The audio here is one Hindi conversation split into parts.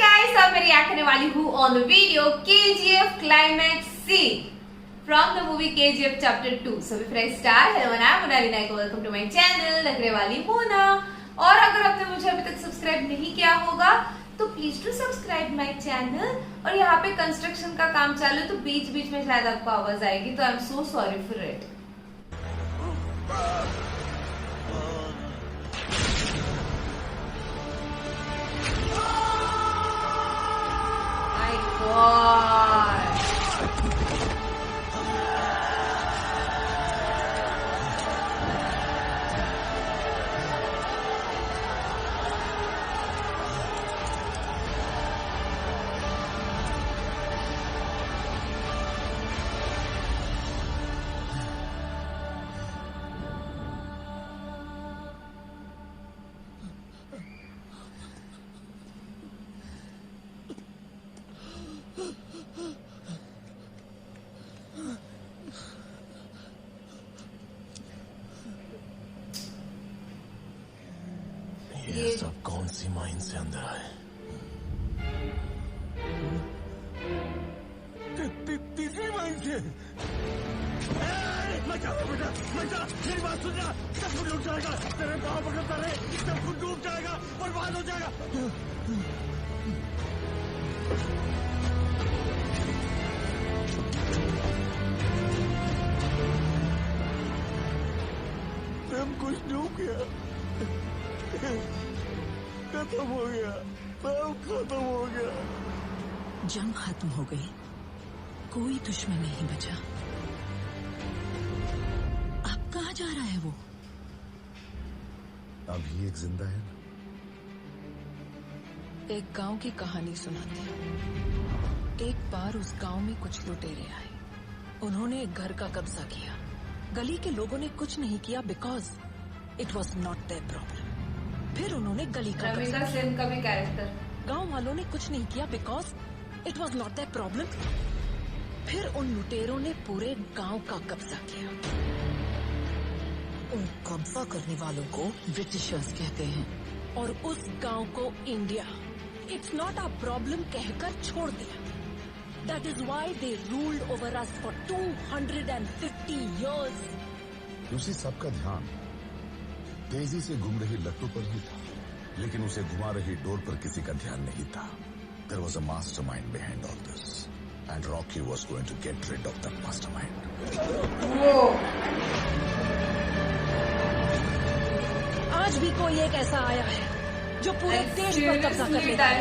गाइस, अब मैं रिएक्ट करने वाली हूँ on the video KGF climax scene from the movie KGF chapter 2। So friends, star hello and I am Monalini, welcome to my channel रखने वाली मोना। और अगर आपने मुझे अभी तक सब्सक्राइब नहीं किया होगा तो please to subscribe my channel. और यहाँ पे कंस्ट्रक्शन का काम चालू है तो बीच बीच में शायद आपको आवाज आएगी, तो I am so sorry for it. God. ये सब कौन सी माइन से अंदर आए? तीसरी माइन से। मेरी बात सुनना, सब कुछ डूब जाएगा, तेरे पाँव पकड़ता रहे, सब कुछ डूब जाएगा, बर्बाद हो जाएगा। सब कुछ डूब गया, खत्म हो गया, सब खत्म हो गया। जंग खत्म हो गई, कोई दुश्मन नहीं बचा। अब कहाँ जा रहा है वो? अभी एक जिंदा है ना। एक गांव की कहानी सुनाती। एक बार उस गांव में कुछ लुटेरे आए। उन्होंने एक घर का कब्जा किया। गली के लोगों ने कुछ नहीं किया because it was not their problem. फिर उन्होंने गली का रविंद्र सेन का भी कैरेक्टर। गांव वालों ने कुछ नहीं किया because it was not their problem. फिर उन लुटेरों ने पूरे गांव का कब्जा किया। उन कब्जा करने वालों को ब्रिटिशर्स कहते हैं और उस गांव को India it's not a problem कहकर छोड़ दिया। That is why they ruled over us for 250 years। उसी सबका ध्यान तेजी से घूम रही लट्टू पर ही था, लेकिन उसे घुमा रही डोर पर किसी का ध्यान नहीं था। There was a mastermind behind all this, and Rocky was going to get rid of that mastermind. आज भी कोई एक ऐसा आया है जो पूरे देश पर कब्जा कर लेता है।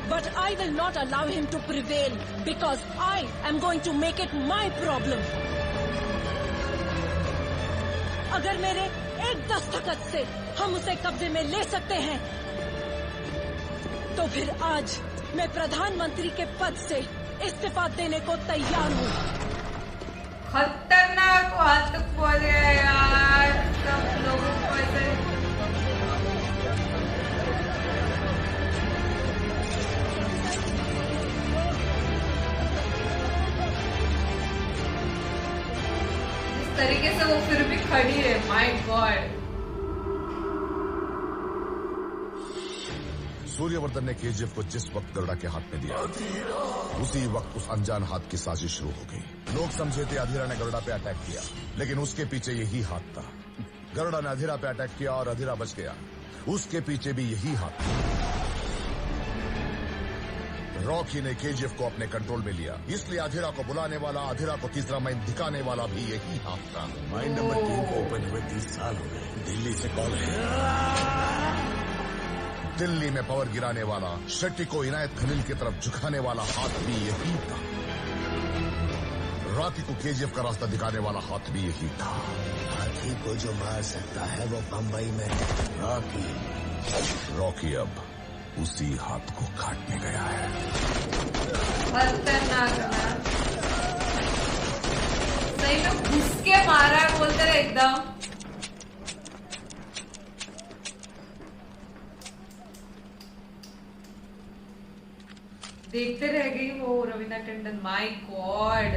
But I will not allow him to prevail because I am going to make it my problem. अगर मेरे एक दस्तखत से हम उसे कब्जे में ले सकते हैं तो फिर आज मैं प्रधानमंत्री के पद से इस्तीफा देने को तैयार हूँ। खतरनाक बात तक पहुंच गया यार, सब लोगों को ऐसे इस तरीके से वो फिर भी खड़ी है। My God. सूर्यवर्धन ने केजीएफ को जिस वक्त गरुड़ा के हाथ में दिया, उसी वक्त उस अनजान हाथ की साजिश शुरू हो गई। लोग समझे थे अधीरा ने गरुड़ा पे अटैक किया, लेकिन उसके पीछे यही हाथ था। गरुड़ा ने अधीरा पे अटैक किया और अधीरा बच गया, उसके पीछे भी यही हाथ था। रॉकी ने केजीएफ को अपने कंट्रोल में लिया, इसलिए अधीरा को बुलाने वाला, अधीरा को तीसरा माइन दिखाने वाला भी यही हाथ था। माइन नंबर 3 को ओपन हुए 30 साल हो गए। दिल्ली से कॉल है। दिल्ली में पावर गिराने वाला, शेट्टी को इनायत खलील की तरफ झुकाने वाला हाथ भी यही था। रॉकी को केजीएफ का रास्ता दिखाने वाला हाथ भी यही था। हाथी को जो मार सकता है वो बंबई में रॉकी अब उसी हाथ को काटने गया है। सही में घुस के मारा है, बोलते रहे एकदम। देखते रह गई वो Raveena Tandon. My God.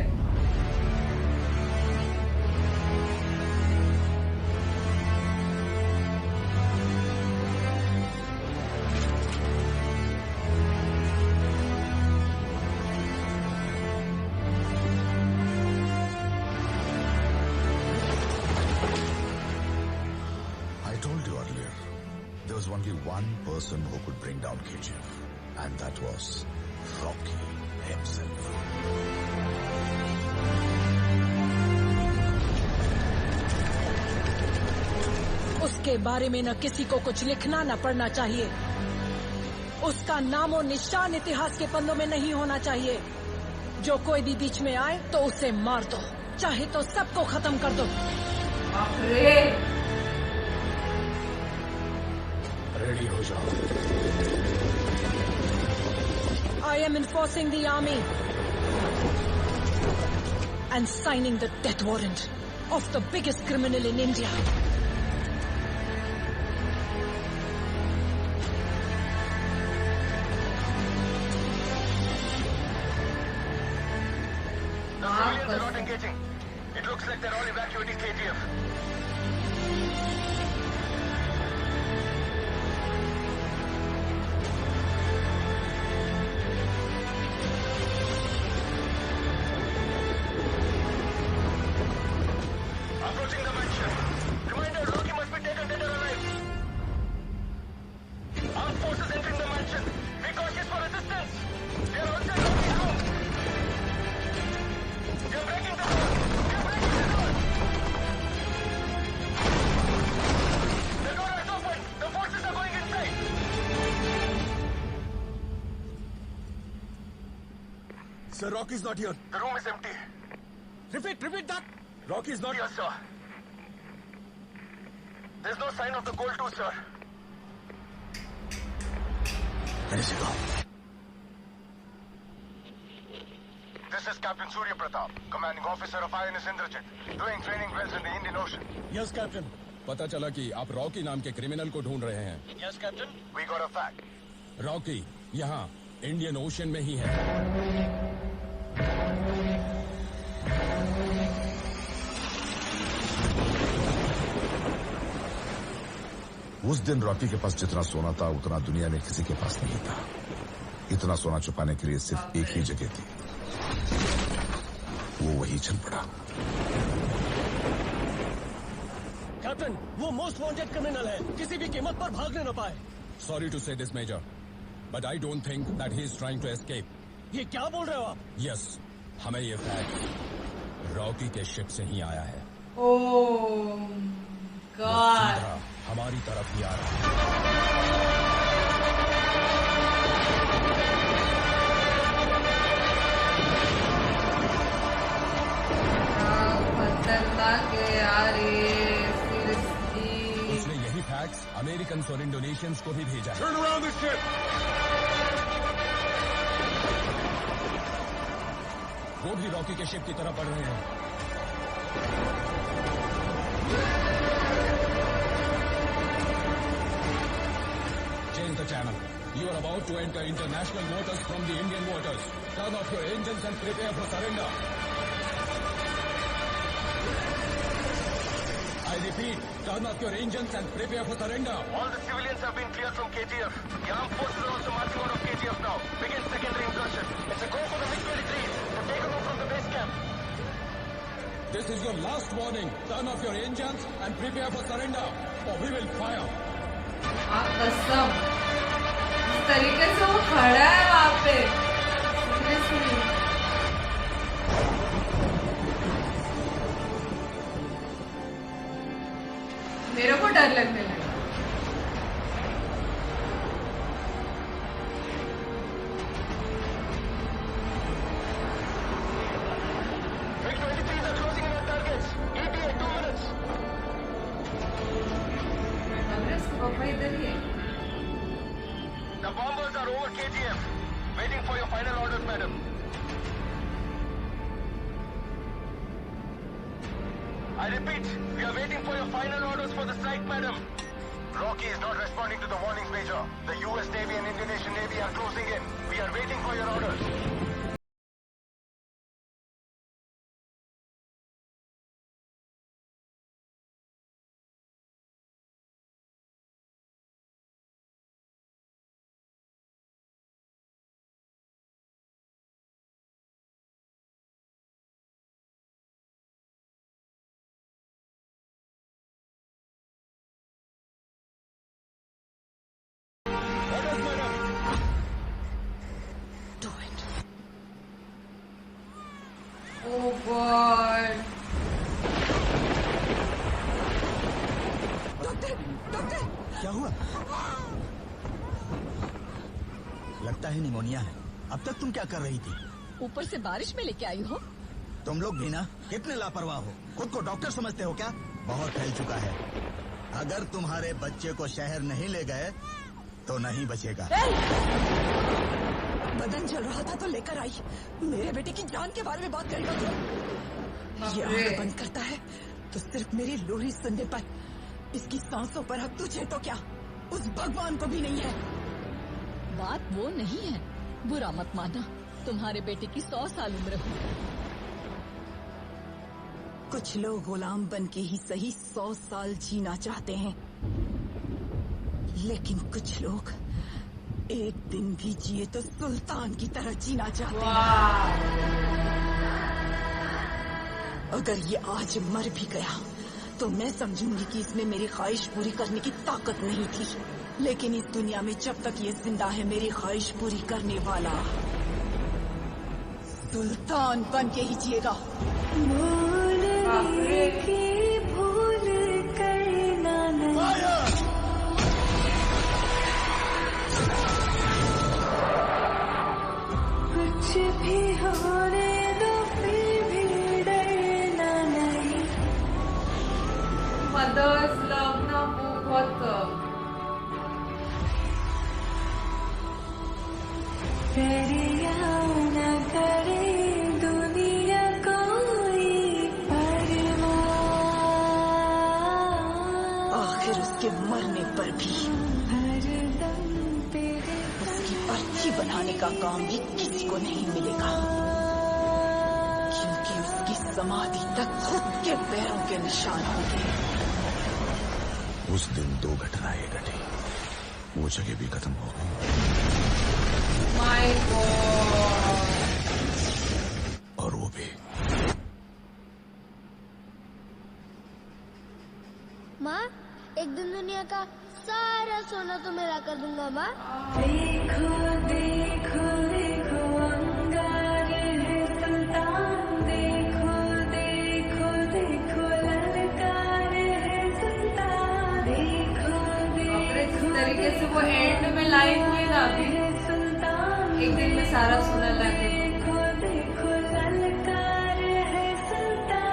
I told you earlier, there was only one person who could bring down KGF, and that was Rocky himself. उसके बारे में न किसी को कुछ लिखना न पढ़ना चाहिए। उसका नामो निशान इतिहास के पन्नों में नहीं होना चाहिए। जो कोई भी बीच में आए तो उसे मार दो, चाहे तो सबको खत्म कर दो। रेडी हो जाओ। I am enforcing the army and signing the death warrant of the biggest criminal in India. The civilians are not engaging. It looks like they're all evacuating KGF. Approaching the mansion. Reminder, Rocky must be taken dead or alive. Armed forces entering the mansion. Be cautious for resistance. They are outside Rocky's house. They're breaking the door. They're breaking the door. The door is open. The forces are going inside. Sir, Rocky's not here. The room is empty. Repeat that. Rocky's not Yes, sir. There's no sign of the gold too, sir. Where is he gone? This is Captain Surya Pratap, commanding officer of INS Indrajit, doing training drills in the Indian Ocean. Yes captain. पता चला कि आप रॉकी नाम के क्रिमिनल को ढूंढ रहे हैं। Yes, Captain. We got a fact. Rocky यहाँ इंडियन ओशन में ही है। उस दिन रॉकी के पास जितना सोना था उतना दुनिया में किसी के पास नहीं था। इतना सोना छुपाने के लिए सिर्फ एक ही जगह थी, वो वही चल पड़ा। कैप्टन, वो मोस्ट वांटेड क्रिमिनल है, किसी भी कीमत पर भागने न पाए। Sorry to say this major, but I don't think that he is trying to escape. ये क्या बोल रहे हो आप? यस, हमें ये फैक्ट रॉकी के शिप से ही आया है। Oh वो God. सीधा हमारी तरफ ही आ रहा है। खतरनाक है यार ये, सीरियसली। उसने यही फैक्ट्स अमेरिकन और इंडोनेशियंस को भी भेजा है। Turn around the ship. वो भी रॉकी के शिप की तरफ बढ़ रहे हैं। Change the channel. You are about to enter international waters from the Indian waters. Turn off your engines and prepare for surrender. I repeat, turn off your engines and prepare for surrender. All the civilians have been cleared from KGF. The armed forces are also marching out of KGF now. Begin secondary incursion. It's a go for the MiG-23s to take over from the base camp. This is your last warning. Turn off your engines and prepare for surrender, or we will fire. कसम, इस तरीके से वो खड़ा है वहां पे, सीरियसली। मेरे को डर लगने लगा। MiG-23s are closing in on targets. ETA 2 minutes. अरे उसका पापा इधर ही है। The bombers are over KGF. Waiting for your final orders, madam. I repeat, we are waiting for your final orders for the strike, madam. Rocky is not responding to the warnings, Major. The US Navy and Indonesian Navy are closing in. We are waiting for your orders. विश्वास madam. Do it. Oh God. Doctor क्या हुआ? लगता है निमोनिया है। अब तक तुम क्या कर रही थी? ऊपर से बारिश में लेके आई हो? तुम लोग भी ना कितने लापरवाह हो। खुद को डॉक्टर समझते हो क्या? बहुत फैल चुका है। अगर तुम्हारे बच्चे को शहर नहीं ले गए तो नहीं बचेगा। बदन जल रहा था तो लेकर आई। मेरे बेटे की जान के बारे में बात करेगा तू? ये आंख बंद करता है तो सिर्फ मेरी लोरी सुनने पर, इसकी सांसों पर हक तुझे तो क्या उस भगवान को भी नहीं है। बात वो नहीं है, बुरा मत माना। तुम्हारे बेटे की 100 साल उम्र हो। कुछ लोग गुलाम बन के ही सही 100 साल जीना चाहते हैं, लेकिन कुछ लोग एक दिन भी जिए तो सुल्तान की तरह जीना चाहते हैं। अगर ये आज मर भी गया तो मैं समझूंगी कि इसमें मेरी ख्वाहिश पूरी करने की ताकत नहीं थी। लेकिन इस दुनिया में जब तक ये जिंदा है, मेरी ख्वाहिश पूरी करने वाला सुल्तान बन के ही जिएगा। भूल करना नहीं। कुछ भी होने दो, फिर भी डरना नहीं। मदर्स लव ना बहुत न करे दुनिया कोई परवाह। आखिर उसके मरने पर भी उसकी अर्थी बनाने का काम भी किसी को नहीं मिलेगा, क्योंकि उसकी समाधि तक खुद के पैरों के निशान होंगे। उस दिन 2 घटनाएं घटी, वो जगह भी खत्म हो गई My God. और वो भी। माँ, एक दिन दुनिया का सारा सोना तो मैं ला कर दूंगा माँ। देखो देखो देखो अंगार है सुल्तान, देखो देखो देखो ललकार है सुल्तान, देखो जिस देखो तरीके से वो एंड में लाइन हुई ना अभी, एक दिन में सारा सोना लाके देखो देखो ललकार है सुल्तान।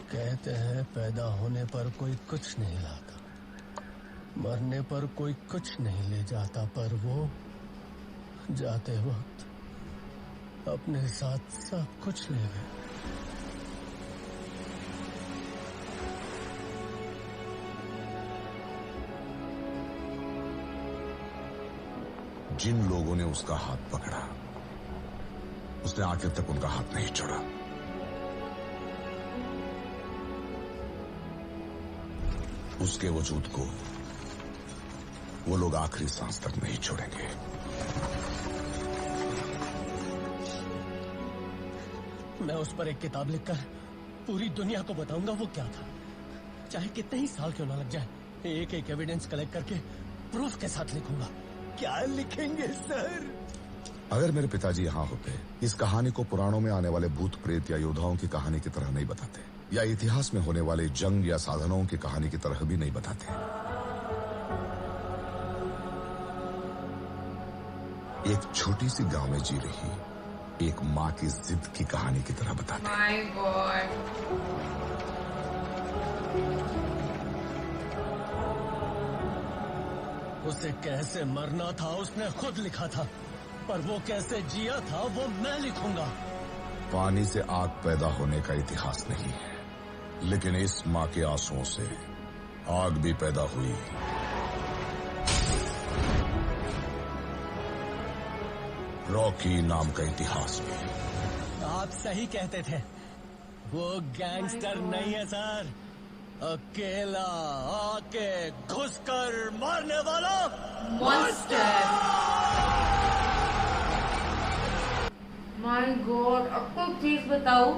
कहते हैं पैदा होने पर कोई कुछ नहीं लाता, मरने पर कोई कुछ नहीं ले जाता, पर वो जाते वक्त अपने साथ सब कुछ ले गए। जिन लोगों ने उसका हाथ पकड़ा, उसने आखिर तक उनका हाथ नहीं छोड़ा। उसके वजूद को वो लोग आखिरी सांस तक नहीं छोड़ेंगे। मैं उस पर एक किताब लिखकर पूरी दुनिया को बताऊंगा वो क्या था, चाहे कितने ही साल क्यों ना लग जाए। एक एक एविडेंस कलेक्ट करके प्रूफ के साथ लिखूंगा। क्या लिखेंगे सर? अगर मेरे पिताजी यहाँ होते, इस कहानी को पुराणों में आने वाले भूत प्रेत या योद्धाओं की कहानी की तरह नहीं बताते, या इतिहास में होने वाले जंग या साधनों की कहानी की तरह भी नहीं बताते। एक छोटी सी गांव में जी रही एक माँ की जिद की कहानी की तरह बताते। My God. उसे कैसे मरना था उसने खुद लिखा था, पर वो कैसे जिया था वो मैं लिखूंगा। पानी से आग पैदा होने का इतिहास नहीं है, लेकिन इस माँ के आंसुओं से आग भी पैदा हुई। रॉकी नाम का इतिहास भी। आप सही कहते थे, वो गैंगस्टर नहीं है सर, अकेला आके घुसकर मारने वाला मॉन्स्टर। माय गॉड, आपको एक चीज बताऊं,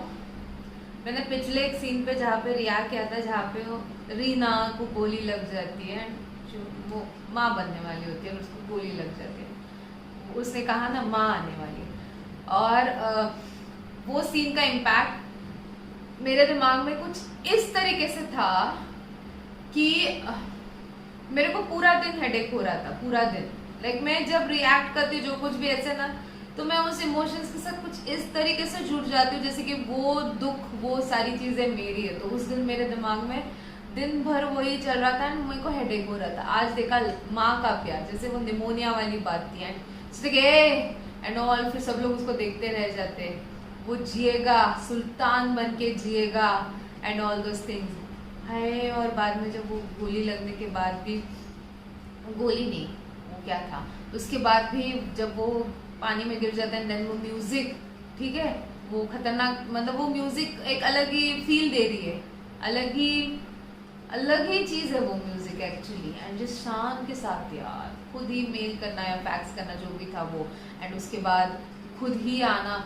मैंने पिछले एक सीन पे जहाँ पे रिया किया था, जहाँ पे वो रीना को गोली लग जाती है, जो वो माँ बनने वाली होती है और उसको गोली लग जाती है, उसने कहा ना माँ आने वाली, और वो सीन का इम्पैक्ट मेरे दिमाग में कुछ इस तरीके से था कि मेरे को पूरा दिन हेडेक हो रहा था, पूरा दिन। लाइक मैं जब रिएक्ट करती जो कुछ भी ऐसे ना, तो मैं उस इमोशंस के साथ कुछ इस तरीके से जुड़ जाती हूँ जैसे कि वो दुख, वो सारी चीजें मेरी है। तो उस दिन मेरे दिमाग में दिन भर वही चल रहा था एंड मेरे को हेडेक हो रहा था। आज देखा माँ का प्यार, जैसे वो निमोनिया वाली बात थी एंड ऑल, फिर सब लोग उसको देखते रह जाते, वो जिएगा, सुल्तान बन के जिएगा एंड ऑल दोस थिंग्स है। और बाद में जब वो गोली लगने के बाद भी, गोली नहीं वो क्या था, उसके बाद भी जब वो पानी में गिर जाता है देन वो म्यूजिक, ठीक है, वो खतरनाक, मतलब वो म्यूजिक एक अलग ही फील दे रही है, अलग ही चीज है वो म्यूजिक एक्चुअली। एंड जिस शान के साथ यार खुद ही मेल करना या फैक्स करना जो भी था वो, एंड उसके बाद खुद ही आना,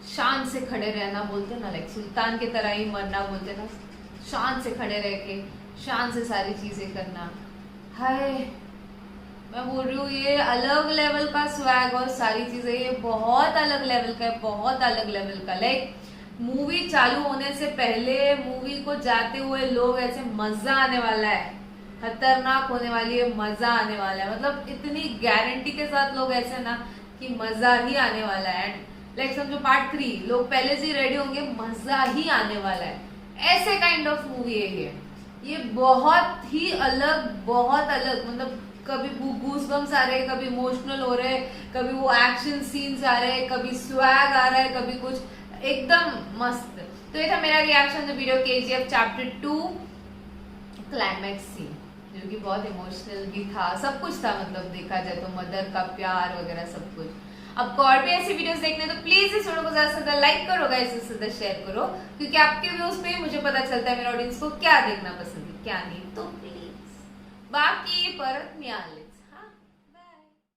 शान से खड़े रहना, बोलते ना लाइक सुल्तान की तरह ही मरना, बोलते ना, शान से खड़े रह के शान से सारी चीजें करना। हाय, मैं बोल रही हूँ ये अलग लेवल का स्वैग और सारी चीजें, ये बहुत अलग लेवल का है, बहुत अलग लेवल का। लाइक मूवी चालू होने से पहले मूवी को जाते हुए लोग ऐसे मजा आने वाला है, खतरनाक होने वाली है, मजा आने वाला है, मतलब इतनी गारंटी के साथ लोग ऐसे ना कि मजा ही आने वाला है। एंड लाइक समझो पार्ट 3 लोग पहले से रेडी होंगे, मजा ही आने वाला है, ऐसे काइंड ऑफ मूवी है ये बहुत ही अलग, बहुत अलग, मतलब कभी गूज़बम्स आ रहे हैं, कभी इमोशनल हो रहे हैं, कभी वो एक्शन सीन्स आ रहे हैं, कभी स्वैग आ रहा है, कभी कुछ एकदम मस्त। तो ये था मेरा reaction the video KGF chapter 2 climax scene, जो कि बहुत इमोशनल भी था, सब कुछ था, मतलब देखा जाए तो मदर का प्यार वगैरह सब कुछ। आपको और भी ऐसी वीडियोस देखने तो प्लीज इस वीडियो को ज्यादा से ज्यादा लाइक करो, गाइस, इससे ज्यादा शेयर करो, क्योंकि आपके व्यूज पे मुझे पता चलता है मेरे ऑडियंस को क्या देखना पसंद है क्या नहीं। तो प्लीज बाकी परत न्याले